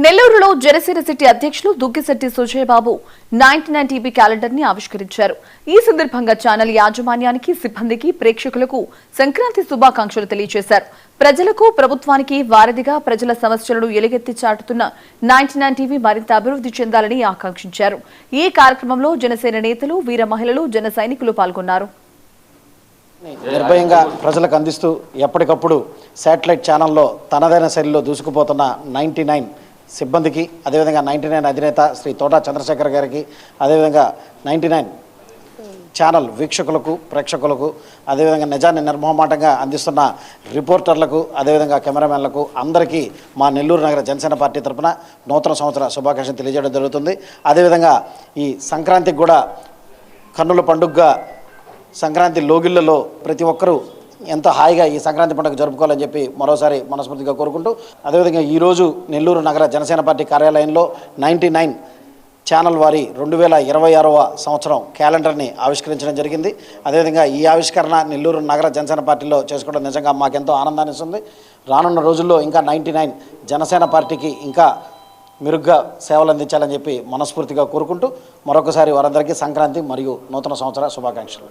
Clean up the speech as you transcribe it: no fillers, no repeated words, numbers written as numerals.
నెల్లూరులో జనసేన సిటీ అధ్యక్షులు Duggisetti Sujayababu 99 TV calendar ని ఆవిష్కరించారు. ఈ సందర్భంగా ఛానల్ యాజమాన్యానికి, సిబ్బందికి, ప్రేక్షకులకు సంక్రాంతి శుభాకాంక్షలు తెలియజేశారు. ప్రజలకు, ప్రభుత్వానికి వారధిగా ప్రజల సమస్యలను ఎలుగెత్తి చాటుతున్న 99 టీవీ మరింత అభివృద్ధి చెందాలని ఆకాంక్షించారు. ఈ కార్యక్రమంలో జనసేన నేతలు, వీర మహిళలు, జన సైనికులు పాల్గొన్నారు. నిర్భయంగా ప్రజలకు అందిస్తూ ఎప్పటికప్పుడు శాటిలైట్ ఛానల్లో తనదైన శైలిలో దూసుకుపోతున్న 99 సిబ్బందికి, అదేవిధంగా 99 అధినేత శ్రీ తోట చంద్రశేఖర్ గారికి, అదేవిధంగా 99 ఛానల్ వీక్షకులకు, ప్రేక్షకులకు, అదేవిధంగా నిజాన్ని నిర్మోహమాటంగా అందిస్తున్న రిపోర్టర్లకు, అదేవిధంగా కెమెరామెన్లకు అందరికీ మా నెల్లూరు నగర జనసేన పార్టీ తరఫున నూతన సంవత్సర శుభాకాంక్షలు తెలియజేయడం జరుగుతుంది. అదేవిధంగా ఈ సంక్రాంతికి కూడా కన్నుల పండుగగా సంక్రాంతి లోగిళ్లలో ప్రతి ఒక్కరూ ఎంతో హాయిగా ఈ సంక్రాంతి పండుగ జరుపుకోవాలని చెప్పి మరోసారి మనస్ఫూర్తిగా కోరుకుంటూ, అదేవిధంగా ఈరోజు నెల్లూరు నగర జనసేన పార్టీ కార్యాలయంలో 99 ఛానల్ వారి 2026వ సంవత్సరం క్యాలెండర్ని ఆవిష్కరించడం జరిగింది. అదేవిధంగా ఈ ఆవిష్కరణ నెల్లూరు నగర జనసేన పార్టీలో చేసుకోవడం నిజంగా మాకెంతో ఆనందాన్ని ఇస్తుంది. రానున్న రోజుల్లో ఇంకా 99 జనసేన పార్టీకి ఇంకా మెరుగ్గా సేవలు అందించాలని చెప్పి మనస్ఫూర్తిగా కోరుకుంటూ మరొకసారి వారందరికీ సంక్రాంతి మరియు నూతన సంవత్సర శుభాకాంక్షలు.